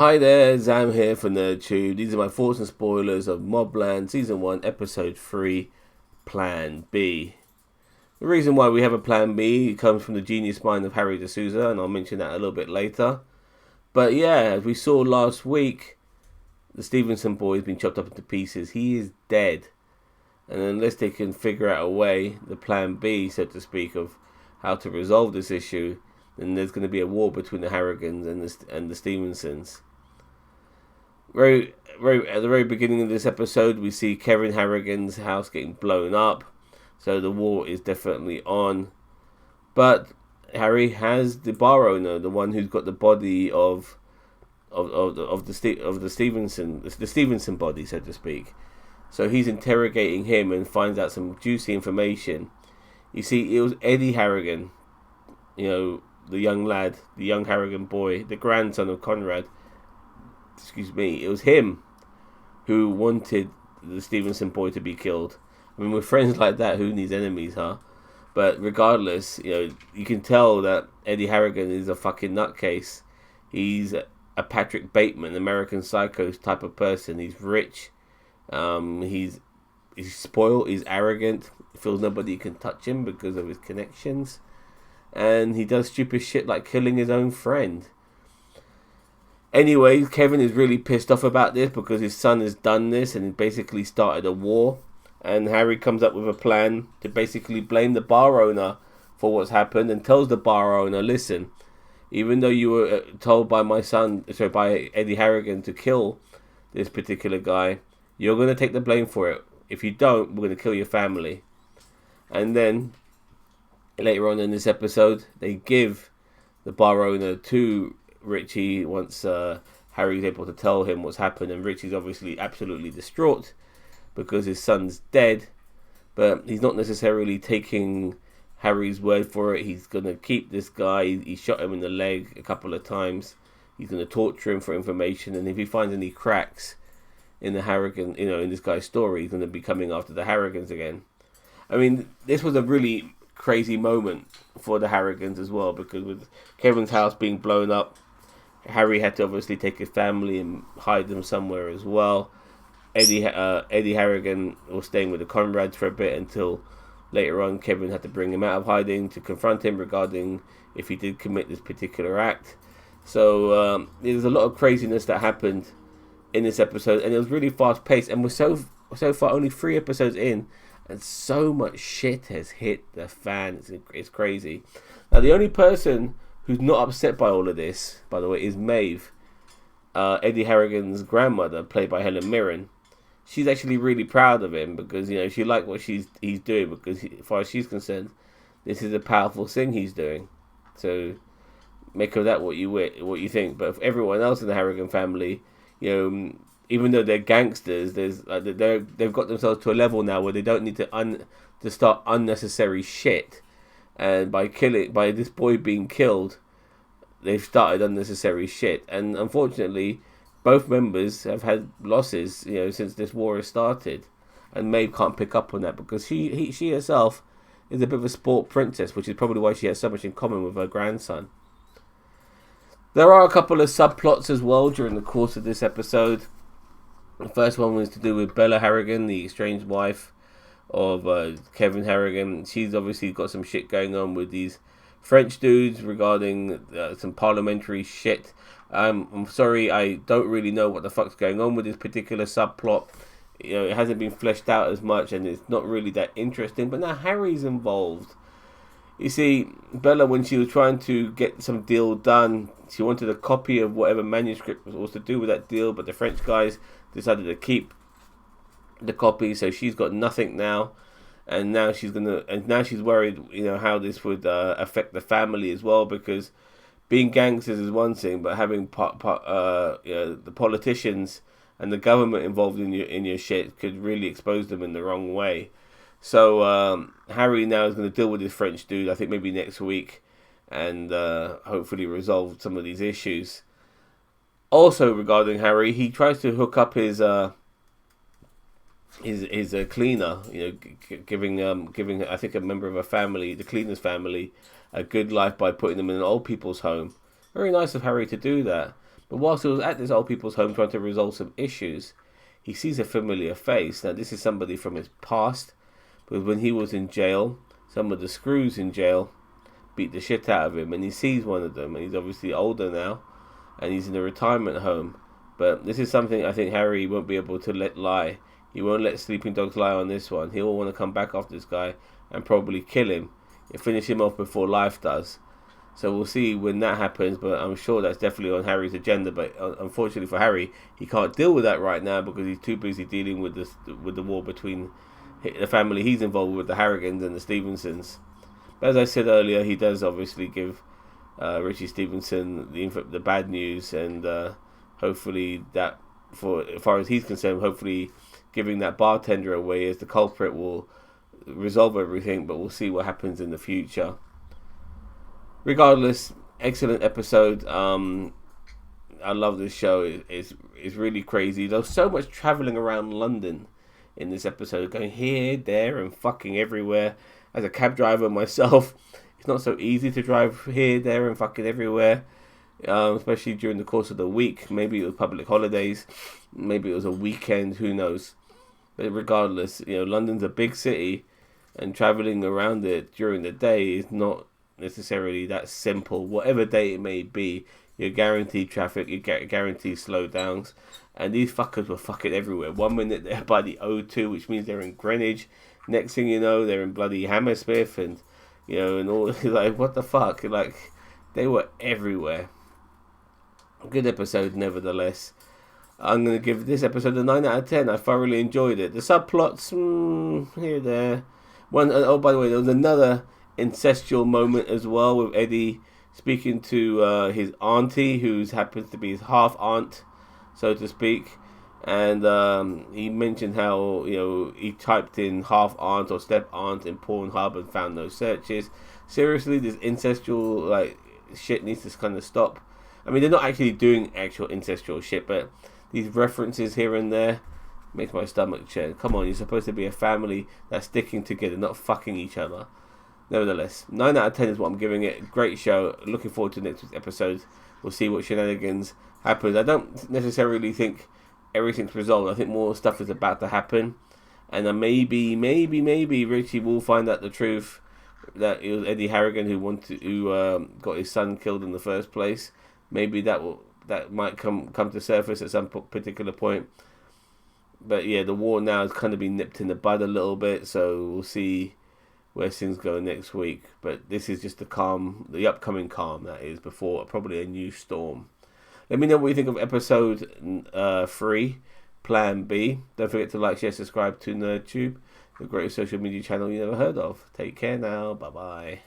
Hi there, Zam here for NerdTube. These are my thoughts and spoilers of Mobland Season 1, Episode 3, Plan B. The reason why we have a Plan B comes from the genius mind of Harry D'Souza, and I'll mention that a little bit later. But yeah, as we saw last week, the Stevenson boy has been chopped up into pieces. He is dead. And unless they can figure out a way, the Plan B, so to speak, of how to resolve this issue, then there's going to be a war between the Harrigans and the Stevensons. At the very beginning of this episode, we see Kevin Harrigan's house getting blown up, so the war is definitely on. But Harry has the bar owner, the one who's got the body of the Stevenson body, so to speak. So he's interrogating him and finds out some juicy information. You see, it was Eddie Harrigan, the young lad, the young Harrigan boy, the grandson of Conrad. It was him who wanted the Stevenson boy to be killed. I mean, with friends like that, who needs enemies, huh? But regardless, you can tell that Eddie Harrigan is a fucking nutcase. He's a Patrick Bateman, American Psycho type of person. He's rich. He's spoiled. He's arrogant. He feels nobody can touch him because of his connections. And he does stupid shit like killing his own friend. Anyway, Kevin is really pissed off about this because his son has done this and basically started a war. And Harry comes up with a plan to basically blame the bar owner for what's happened and tells the bar owner, listen, even though you were told by by Eddie Harrigan to kill this particular guy, you're going to take the blame for it. If you don't, we're going to kill your family. And then later on in this episode, they give the bar owner to Richie once Harry's able to tell him what's happened, and Richie's obviously absolutely distraught because his son's dead, but he's not necessarily taking Harry's word for it. He's going to keep this guy. He shot him in the leg a couple of times. He's going to torture him for information, and if he finds any cracks in the Harrigan, in this guy's story, he's going to be coming after the Harrigans again. I mean, this was a really crazy moment for the Harrigans as well, because with Kevin's house being blown up, Harry had to obviously take his family and hide them somewhere as well. Eddie Harrigan was staying with the Conrads for a bit until later on Kevin had to bring him out of hiding to confront him regarding if he did commit this particular act. So there's a lot of craziness that happened in this episode, and it was really fast paced, and we're so far only 3 episodes in, and so much shit has hit the fan. It's crazy. Now, the only person who's not upset by all of this, by the way, is Maeve, Eddie Harrigan's grandmother, played by Helen Mirren. She's actually really proud of him because she liked what he's doing, because as far as she's concerned, this is a powerful thing he's doing. So make of that what you think. But if everyone else in the Harrigan family, even though they're gangsters, they've got themselves to a level now where they don't need to start unnecessary shit. And by this boy being killed, they've started unnecessary shit. And unfortunately, both members have had losses, since this war has started. And Maeve can't pick up on that because she herself is a bit of a sport princess, which is probably why she has so much in common with her grandson. There are a couple of subplots as well during the course of this episode. The first one was to do with Bella Harrigan, the estranged wife of Kevin Harrigan. She's obviously got some shit going on with these French dudes regarding some parliamentary shit. I'm sorry, I don't really know what the fuck's going on with this particular subplot. It hasn't been fleshed out as much, and it's not really that interesting. But now Harry's involved. You see, Bella, when she was trying to get some deal done, she wanted a copy of whatever manuscript was to do with that deal, but the French guys decided to keep the copy, so she's got nothing now. And now she's worried, how this would affect the family as well, because being gangsters is one thing, but having the politicians and the government involved in your shit could really expose them in the wrong way. So Harry now is going to deal with this French dude, I think maybe next week, and hopefully resolve some of these issues. Also regarding Harry, he tries to hook up his cleaner, giving I think a member of a family, the cleaner's family, a good life by putting them in an old people's home. Very nice of Harry to do that. But whilst he was at this old people's home trying to resolve some issues, he sees a familiar face. Now, this is somebody from his past, because when he was in jail, some of the screws in jail beat the shit out of him, and he sees one of them, and he's obviously older now, and he's in a retirement home. But this is something I think Harry won't be able to let lie. He won't let sleeping dogs lie on this one. He'll want to come back after this guy and probably kill him and finish him off before life does. So we'll see when that happens, but I'm sure that's definitely on Harry's agenda. But unfortunately for Harry, he can't deal with that right now because he's too busy dealing with the war between the family he's involved with, the Harrigans and the Stevensons. But as I said earlier, he does obviously give Richie Stevenson the bad news, and hopefully that, for as far as he's concerned, hopefully giving that bartender away as the culprit will resolve everything. But we'll see what happens in the future. Regardless, excellent episode. I love this show. It's really crazy. There's so much travelling around London in this episode, going here, there, and fucking everywhere. As a cab driver myself, it's not so easy to drive here, there, and fucking everywhere, especially during the course of the week. Maybe it was public holidays, maybe it was a weekend, who knows. But regardless, London's a big city, and travelling around it during the day is not necessarily that simple. Whatever day it may be, you're guaranteed traffic, you get guaranteed slowdowns, and these fuckers were fucking everywhere. 1 minute they're by the O2, which means they're in Greenwich. Next thing you know, they're in bloody Hammersmith, and and all. Like, what the fuck? Like, they were everywhere. Good episode, nevertheless. I'm gonna give this episode a 9 out of 10. I thoroughly enjoyed it. The subplots, here, there. Oh, by the way, there was another incestual moment as well, with Eddie speaking to his auntie, who happens to be his half aunt, so to speak, and he mentioned how he typed in half aunt or step aunt in Pornhub and found no searches. Seriously, this incestual shit needs to kind of stop. I mean, they're not actually doing actual incestual shit, but these references here and there makes my stomach churn. Come on, you're supposed to be a family that's sticking together, not fucking each other. Nevertheless, 9 out of 10 is what I'm giving it. Great show. Looking forward to next week's episode. We'll see what shenanigans happen. I don't necessarily think everything's resolved. I think more stuff is about to happen. And then maybe Richie will find out the truth, that it was Eddie Harrigan who got his son killed in the first place. Maybe that might come to surface at some particular point. But yeah, the war now has kind of been nipped in the bud a little bit, so we'll see where things go next week. But this is just the upcoming calm, that is, before probably a new storm. Let me know what you think of episode 3, Plan B. Don't forget to like, share, subscribe to NerdTube, the greatest social media channel you never heard of. Take care now. Bye-bye.